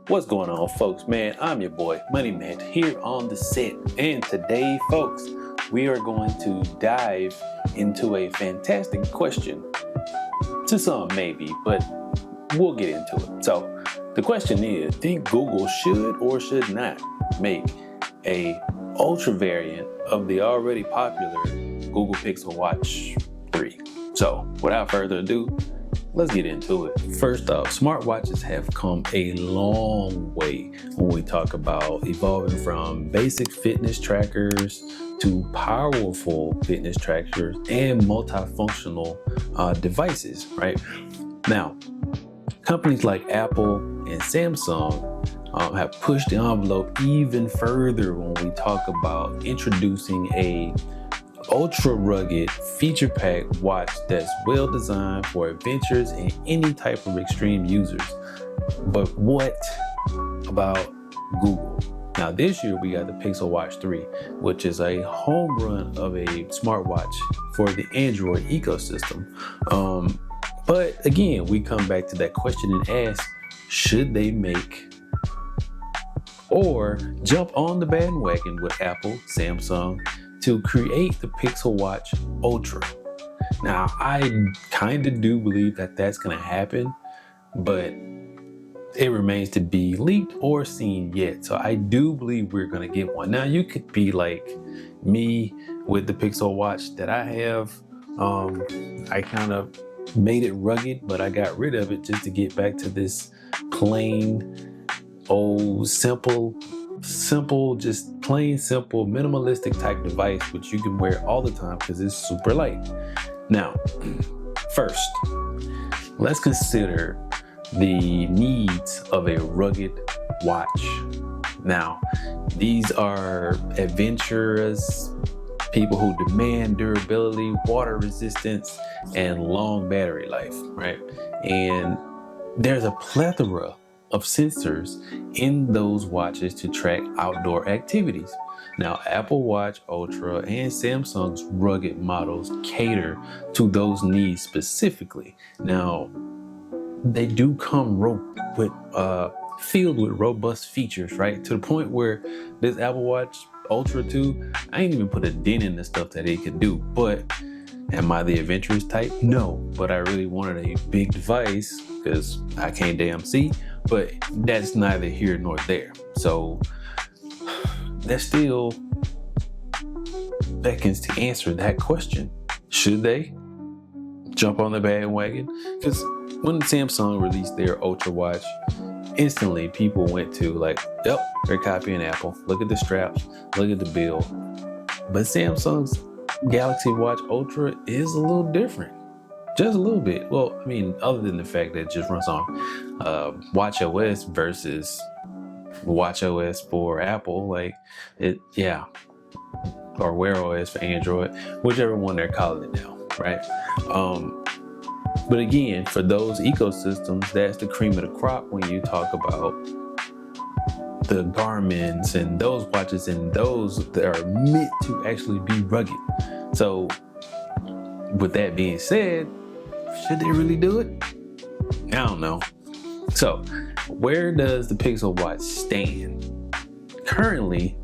What's going on, folks? Man, I'm your boy, Money Man, here on the set. And today, folks, we are going to dive into a fantastic question. To some, maybe, but we'll get into it. So, the question is, think Google should or should not make a ultra variant of the already popular Google Pixel Watch 3? So, without further ado, let's get into it. First off, smartwatches have come a long way when we talk about evolving from basic fitness trackers to powerful fitness trackers and multifunctional devices, right? Now, companies like Apple and Samsung have pushed the envelope even further when we talk about introducing a ultra rugged, feature-packed watch that's well designed for adventures and any type of extreme users. But what about Google? Now this year we got the Pixel Watch 3, which is a home run of a smartwatch for the Android ecosystem. But again, we come back to that question and ask, should they make or jump on the bandwagon with Apple, Samsung, to create the Pixel Watch Ultra? Now, I kind of do believe that that's going to happen, but it remains to be leaked or seen yet. So I do believe we're going to get one. Now, you could be like me with the Pixel Watch that I have. I kind of made it rugged, but I got rid of it just to get back to this plain old simple, just plain simple, minimalistic type device, which you can wear all the time because it's super light. Now, first, let's consider the needs of a rugged watch. Now, these are adventurous people who demand durability, water resistance, and long battery life, right? And there's a plethora of sensors in those watches to track outdoor activities. Now, Apple Watch Ultra and Samsung's rugged models cater to those needs specifically. Now, they do come filled with robust features, right? To the point where this Apple Watch Ultra 2, I ain't even put a dent in the stuff that it can do. But am I the adventurous type? No, but I really wanted a big device because I can't damn see. But that's neither here nor there. So that still beckons to answer that question. Should they jump on the bandwagon? Because when Samsung released their Ultra Watch, instantly people went to like, yep, they're copying Apple. Look at the straps, look at the build. But Samsung's Galaxy Watch Ultra is a little different. Just a little bit. Well, I mean, other than the fact that it just runs on Watch OS versus Watch OS for Apple, like it, yeah, or Wear OS for Android, whichever one they're calling it now, right? But again, for those ecosystems, that's the cream of the crop when you talk about the Garmins and those watches and those that are meant to actually be rugged. So with that being said, should they really do it? I don't know. So where does the Pixel Watch stand currently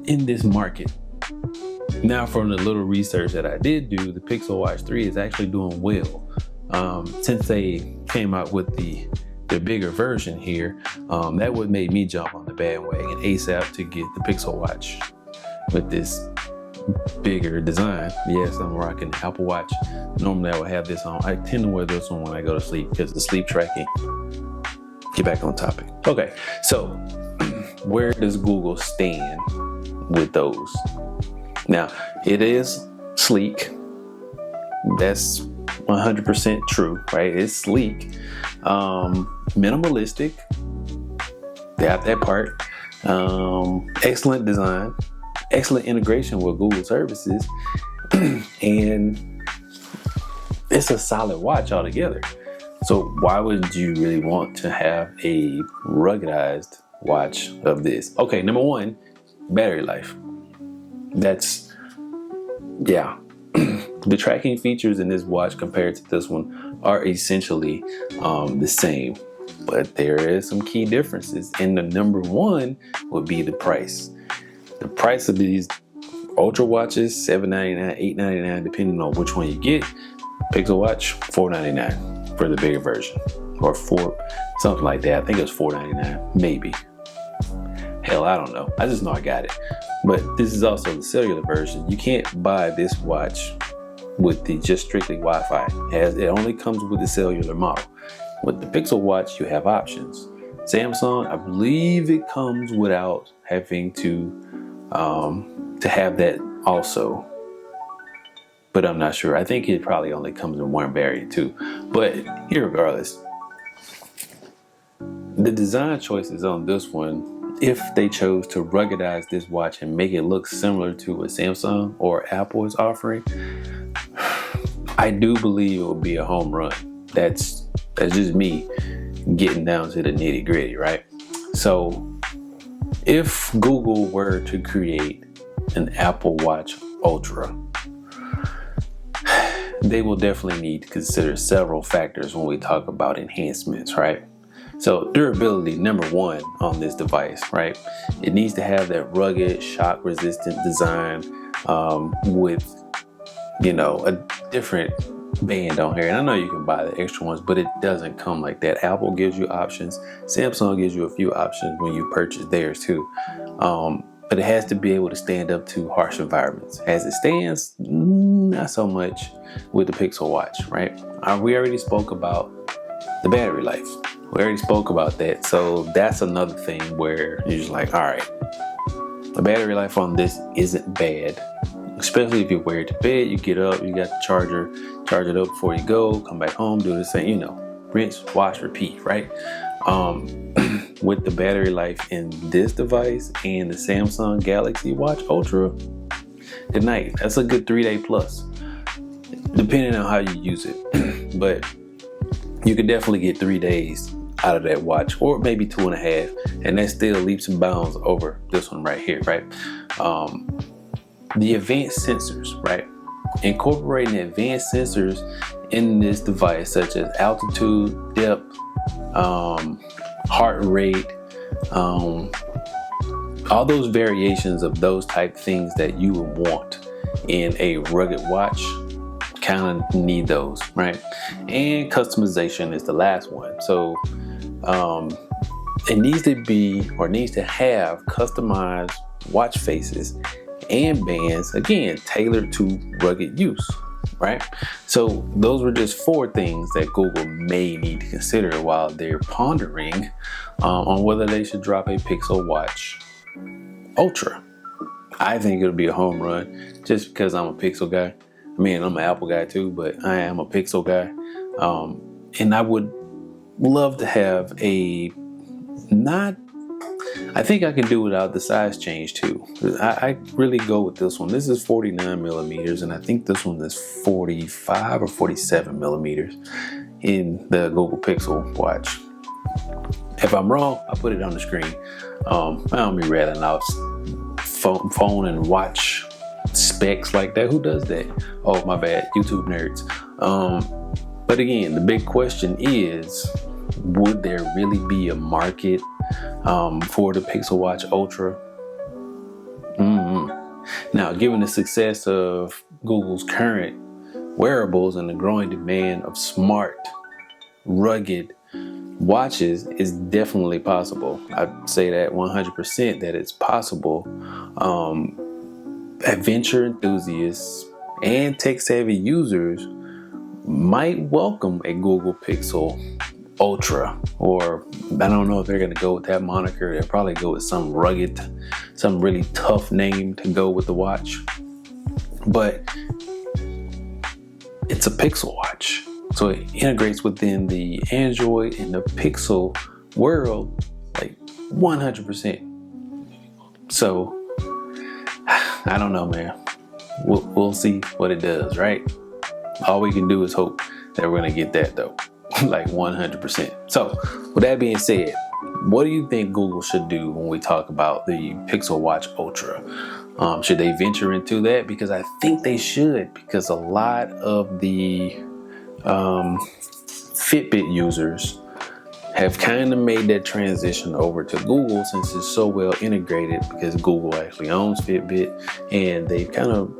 in this market? Now, from the little research that I did do, the Pixel Watch 3 is actually doing well. Since they came out with the bigger version here, that would make me jump on the bandwagon ASAP to get the Pixel Watch with this bigger design. Yes, I'm rocking the Apple Watch. Normally I would have this on. I tend to wear this one when I go to sleep because the sleep tracking. Get back on topic. Okay, so where does Google stand with those? Now, it is sleek. That's 100% true, right? It's sleek, minimalistic. They have that part. Excellent design, excellent integration with Google services, and it's a solid watch altogether. So why would you really want to have a ruggedized watch of this? Okay, number one, battery life. That's, yeah. The tracking features in this watch compared to this one are essentially the same. but there is some key differences. And the number one would be the price. The price of these Ultra watches, $7.99, $8.99, depending on which one you get. Pixel watch, $4.99 for the bigger version, or something like that. I think it was $4.99, maybe. Hell, I don't know. I just know I got it. But this is also the cellular version. You can't buy this watch with the just strictly Wi-Fi, as it only comes with the cellular model. With the Pixel watch, you have options. Samsung, I believe it comes without having to have that also, but I'm not sure. I think it probably only comes in one variant too. But regardless, the design choices on this one, if they chose to ruggedize this watch and make it look similar to what Samsung or Apple is offering, I do believe it would be a home run. That's just me getting down to the nitty gritty, right? So if Google were to create an Apple Watch Ultra, they will definitely need to consider several factors when we talk about enhancements, right? So durability, number one on this device, right? It needs to have that rugged, shock resistant design with, a different band on here. And I know you can buy the extra ones, but it doesn't come like that. Apple gives you options. Samsung gives you a few options when you purchase theirs too. But it has to be able to stand up to harsh environments. As it stands, not so much with the Pixel watch, right? We already spoke about the battery life. We already spoke about that. So that's another thing where you're just like, all right, the battery life on this isn't bad. Especially if you wear it to bed, you get up, you got the charger, charge it up before you go, come back home, do the same, rinse, wash, repeat, right? With the battery life in this device and the Samsung Galaxy Watch Ultra, good night. That's a good 3-day plus, depending on how you use it. But you could definitely get 3 days out of that watch, or maybe 2.5, and that still leaps and bounds over this one right here, right? The advanced sensors, right? Incorporating advanced sensors in this device, such as altitude, depth, heart rate, all those variations of those type things that you would want in a rugged watch, kind of need those, right? And customization is the last one. So it needs to have customized watch faces and bands, again, tailored to rugged use, right? So those were just 4 things that Google may need to consider while they're pondering on whether they should drop a Pixel Watch Ultra. I think it'll be a home run just because I'm a Pixel guy. I mean, I'm an Apple guy too, but I am a Pixel guy. And I would love to have I think I can do without the size change too. I really go with this one. This is 49 millimeters, and I think this one is 45 or 47 millimeters in the Google Pixel Watch. If I'm wrong, I'll put it on the screen. I don't be rattling out phone and watch specs like that. Who does that? Oh, my bad, YouTube nerds. But again, the big question is, would there really be a market for the Pixel Watch Ultra? Now, given the success of Google's current wearables and the growing demand of smart, rugged watches, is definitely possible. I'd say that 100% that it's possible. Adventure enthusiasts and tech-savvy users might welcome a Google Pixel Ultra, or I don't know if they're going to go with that moniker. They'll probably go with some rugged, some really tough name to go with the watch. But it's a Pixel watch, so it integrates within the Android and the Pixel world like 100%. So I don't know, man. We'll see what it does, right? All we can do is hope that we're going to get that though. Like 100%. So with that being said, what do you think Google should do when we talk about the Pixel Watch Ultra? Should they venture into that? Because I think they should, because a lot of the Fitbit users have kind of made that transition over to Google since it's so well integrated, because Google actually owns Fitbit, and they've kind of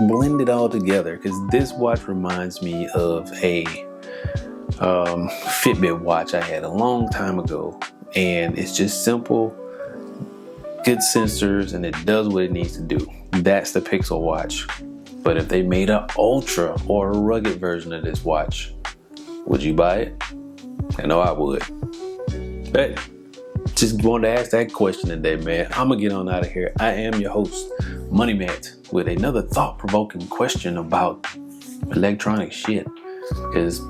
blended all together. Because this watch reminds me of a Fitbit watch I had a long time ago, and it's just simple, good sensors, and it does what it needs to do. That's the Pixel watch. But if they made an ultra or a rugged version of this watch, would you buy it? I know I would. But just wanted to ask that question today, man. I'm gonna get on out of here. I am your host, Money Matt, with another thought-provoking question about electronic shit. Because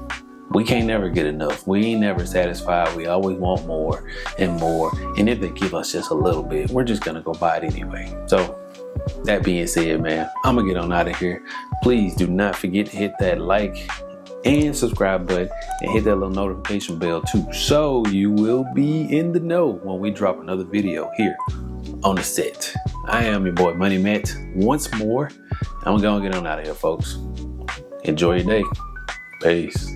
we can't never get enough. We ain't never satisfied. We always want more and more. And if they give us just a little bit, we're just gonna go buy it anyway. So that being said, man, I'm gonna get on out of here. Please do not forget to hit that like and subscribe button, and hit that little notification bell too, so you will be in the know when we drop another video here on the set. I am your boy Money Matt once more. I'm gonna get on out of here, folks. Enjoy your day. Peace.